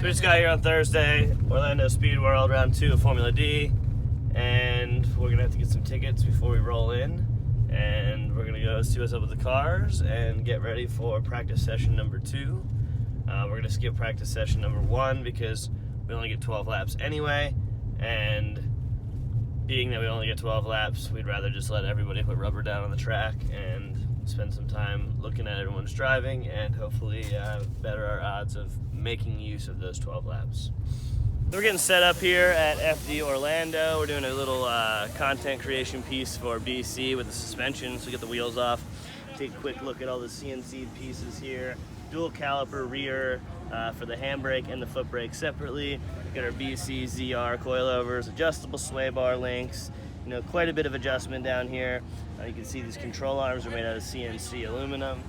we just got here on Thursday, Orlando Speedworld, round 2 of Formula D, and we're gonna have to get some tickets before we roll in, and we're gonna go see what's up with the cars and get ready for practice session number 2. We're gonna skip practice session number 1 because we only get 12 laps anyway, and being that we only get 12 laps, we'd rather just let everybody put rubber down on the track and spend some time looking at everyone's driving and hopefully better our odds of making use of those 12 laps. So we're getting set up here at FD Orlando. We're doing a little content creation piece for BC with the suspension, so we get the wheels off. Take a quick look at all the CNC pieces here. Dual caliper rear for the handbrake and the foot brake separately. Got our BC ZR coilovers, adjustable sway bar links. You know, quite a bit of adjustment down here. You can see these control arms are made out of CNC aluminum.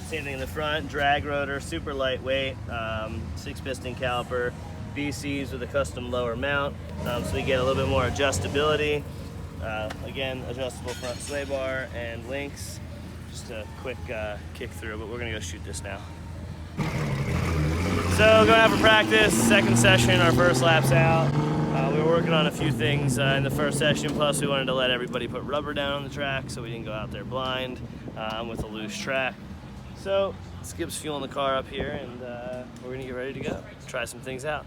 Same thing in the front, drag rotor, super lightweight, 6-piston caliper, BCs with a custom lower mount, so we get a little bit more adjustability. Again, adjustable front sway bar and links. Just a quick kick through, but we're gonna go shoot this now. So going out for practice, second session, our first lap's out. We were working on a few things in the first session, plus we wanted to let everybody put rubber down on the track so we didn't go out there blind with a loose track. So Skip's fueling the car up here, and we're gonna get ready to go, try some things out.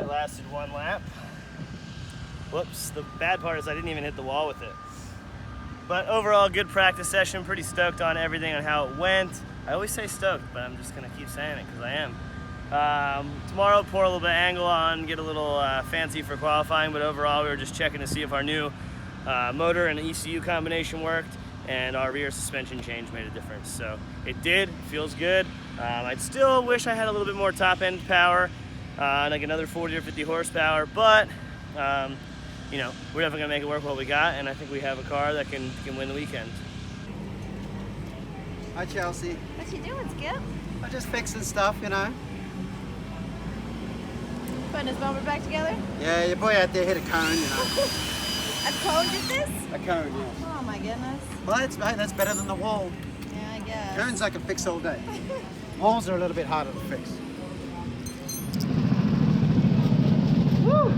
Lasted 1 lap. Whoops, the bad part is I didn't even hit the wall with it. But overall, good practice session. Pretty stoked on everything, on how it went. I always say stoked, but I'm just gonna keep saying it because I am. Tomorrow, pour a little bit of angle on, get a little fancy for qualifying, but overall, we were just checking to see if our new motor and ECU combination worked, and our rear suspension change made a difference. So it did, feels good. I'd still wish I had a little bit more top end power, like another 40 or 50 horsepower, but you know, we're definitely gonna make it work what we got, and I think we have a car that can win the weekend. Hi Chelsea. What you doing, Skip? I'm just fixing stuff, you know. Putting his bumper back together? Yeah, your boy out there hit a cone, you know. A cone did this? A cone, yeah. Oh my goodness. Well, that's better than the wall. Yeah, I guess. Cones I can fix all day. Walls are a little bit harder to fix. Woo!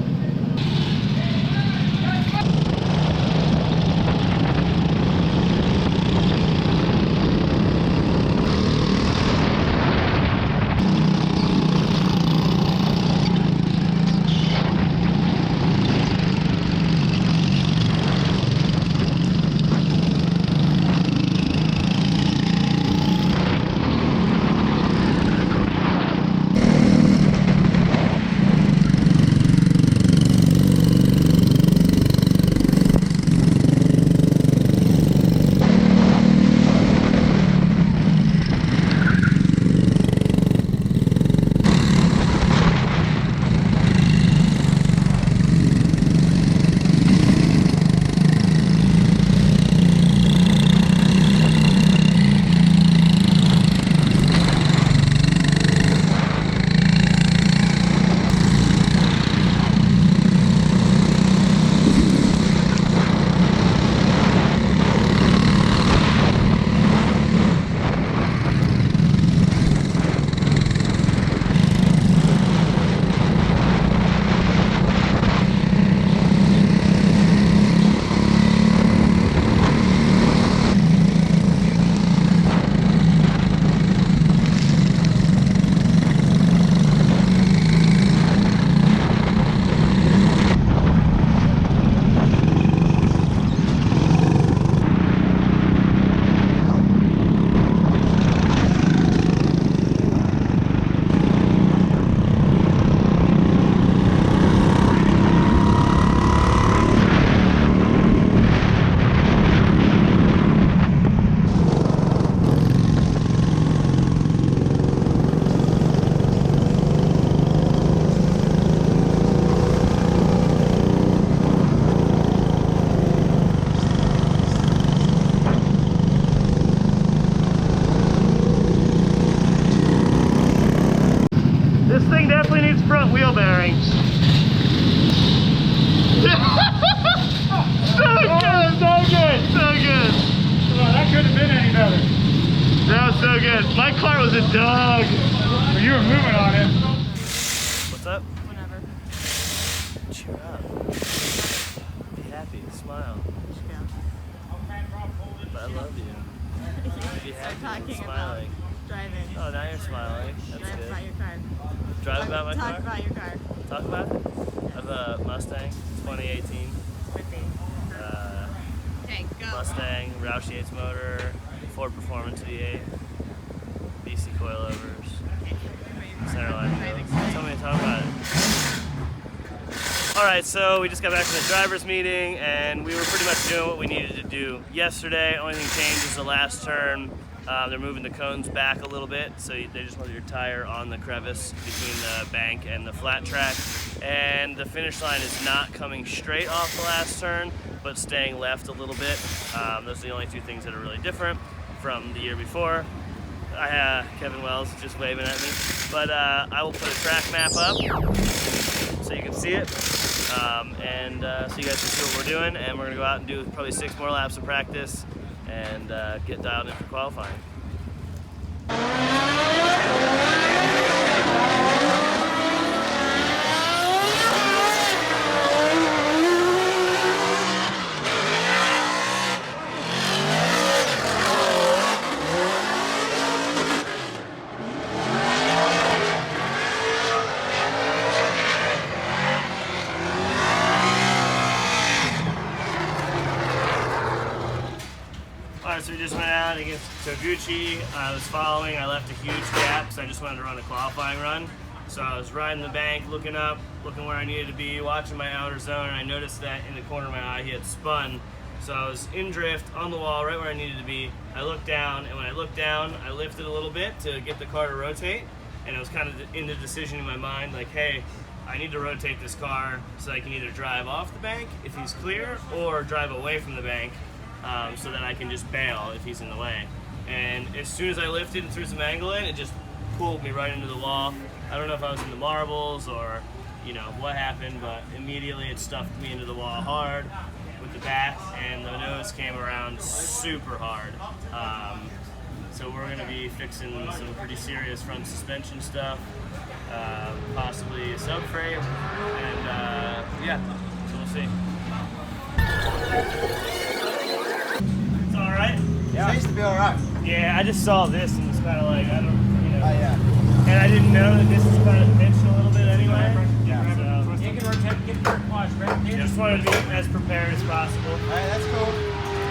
thing definitely needs front wheel bearings. So good, so good, so good. Well, that couldn't have been any better. That was so good. My car was a dog. Well, you were moving on it. What's up? Whatever. Cheer up. Be happy. Smile. I love you. Be happy and smiling. Driving. Oh, now you're smiling. That's Drive good. about your car. Drive about my car? Talk about your car. Talk about it? I have a Mustang, 2018. Okay, go. Mustang, Roush Yates motor, Ford Performance V8, BC coilovers, centerline wheels. Tell me to talk about it. Alright, so we just got back from the driver's meeting and we were pretty much doing what we needed to do yesterday. Only thing changed is the last turn. They're moving the cones back a little bit, so they just wanted your tire on the crevice between the bank and the flat track. And the finish line is not coming straight off the last turn, but staying left a little bit. Those are the only two things that are really different from the year before. Kevin Wells is just waving at me. But I will put a track map up so you can see it. So you guys can see what we're doing, and we're gonna go out and do probably 6 more laps of practice and get dialed in for qualifying. Alright, so we just went out against Toguchi. I was following, I left a huge gap, so I just wanted to run a qualifying run. So I was riding the bank, looking up, looking where I needed to be, watching my outer zone, and I noticed that in the corner of my eye he had spun. So I was in drift, on the wall, right where I needed to be. I looked down, and when I looked down, I lifted a little bit to get the car to rotate, and it was kind of in the decision in my mind, like, hey, I need to rotate this car so I can either drive off the bank if he's clear, or drive away from the bank. So that I can just bail if he's in the way. And as soon as I lifted and threw some angle in, it just pulled me right into the wall. I don't know if I was in the marbles or, you know, what happened, but immediately it stuffed me into the wall hard with the back, and the nose came around super hard. So we're gonna be fixing some pretty serious front suspension stuff, possibly a subframe, and yeah, so we'll see. Alright? Yeah. Seems to be alright. Yeah, I just saw this and it's kind of like, I don't, you know. Oh, yeah. And I didn't know that this is kind of pitched a little bit anyway. Yeah. So, You can rotate, get your watch right there. just wanted to be as prepared as possible. Hey, that's cool.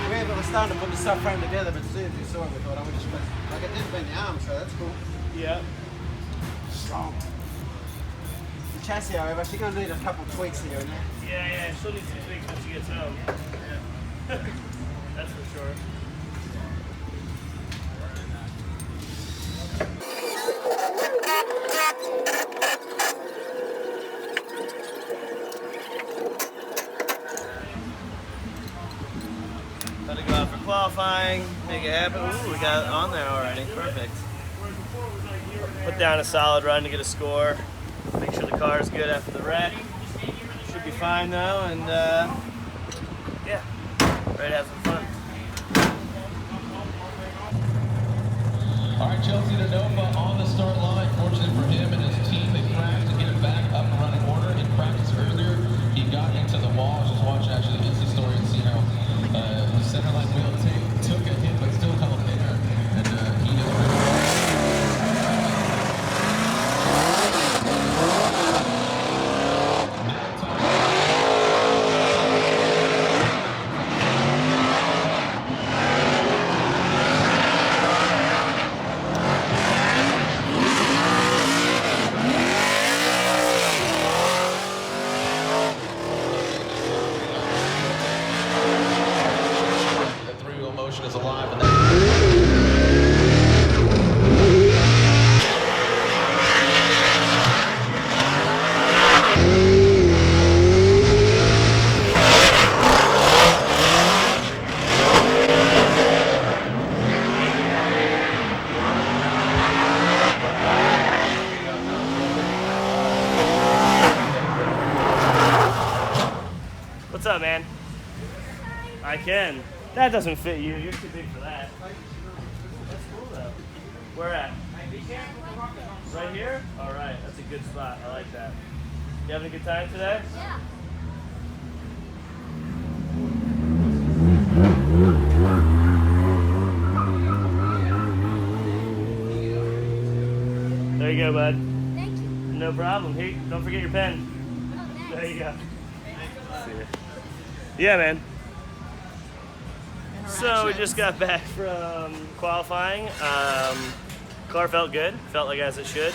We were starting to put the subframe together, but as soon as we saw it, we thought, I would just put, like, it did bend the arm, so that's cool. Yeah. Strong. The chassis, however, she's going to need a couple tweaks here and there. Yeah, she'll need some tweaks when she gets home. Yeah. That's for sure. Got to go out for qualifying, make it happen. Ooh, we got it on there already. Perfect. Put down a solid run to get a score. Make sure the car is good after the wreck. Should be fine though, and yeah, ready to have some fun. All right, Chelsea Nova on the start line. Fortunate for him and his team, they crashed to get it back up and running order. In practice earlier, he got into the wall. I was just watching actually the Insta story and see how the center line wheel took a hit, but still held there. And he up, man? I can. That doesn't fit you. You're too big for that. That's cool, though. Where at? Right here? All right. That's a good spot. I like that. You having a good time today? Yeah. There you go, bud. Thank you. No problem. Here, don't forget your pen. Oh, thanks. There you go. See ya. Yeah, man. So we just got back from qualifying. Car felt good. Felt like as it should.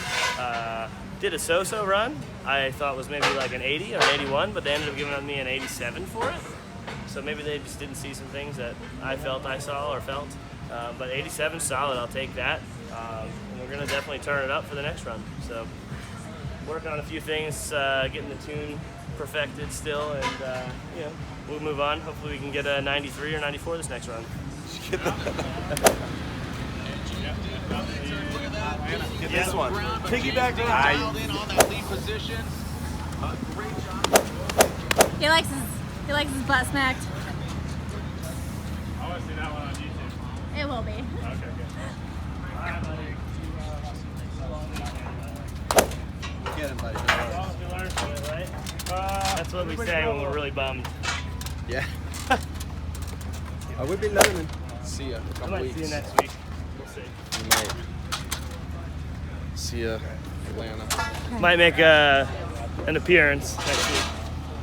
Did a so-so run. I thought was maybe like an 80 or an 81, but they ended up giving me an 87 for it. So maybe they just didn't see some things that I felt I saw or felt. But 87 solid. I'll take that. And we're gonna definitely turn it up for the next run. So working on a few things, getting the tune perfected still, and you know, we'll move on. Hopefully we can get a 93 or 94 this next run. Get this one. Piggyback dialed in on that lead position. Great job. He likes his butt smacked. I want to see that one on YouTube. It will be. Okay, good. All right, buddy. Get him, buddy. We learn from it, right? That's what we say when we're really bummed. Yeah. We've been learning. See ya in a I couple might weeks. see you next week. We'll see. We might. See ya, Atlanta. Might make an appearance next week.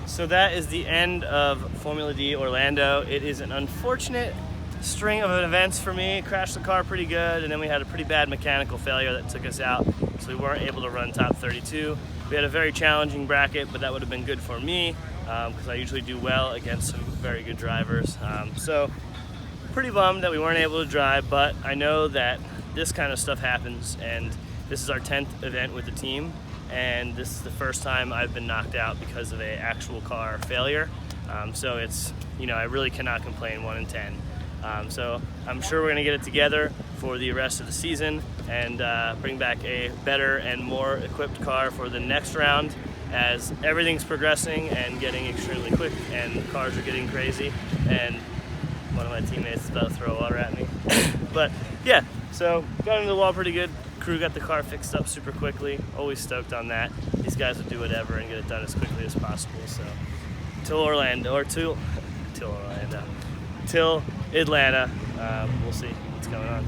So that is the end of Formula D Orlando. It is an unfortunate string of events for me. Crashed the car pretty good, and then we had a pretty bad mechanical failure that took us out, so we weren't able to run top 32. We had a very challenging bracket, but that would have been good for me because I usually do well against some very good drivers. So pretty bummed that we weren't able to drive, but I know that this kind of stuff happens, and this is our 10th event with the team, and this is the first time I've been knocked out because of an actual car failure. So it's, you know, I really cannot complain, 1 in 10. So I'm sure we're gonna get it together for the rest of the season and bring back a better and more equipped car for the next round, as everything's progressing and getting extremely quick and cars are getting crazy, and one of my teammates is about to throw water at me. But yeah, so got into the wall pretty good. Crew got the car fixed up super quickly. Always stoked on that. These guys would do whatever and get it done as quickly as possible. So till Atlanta, we'll see what's going on.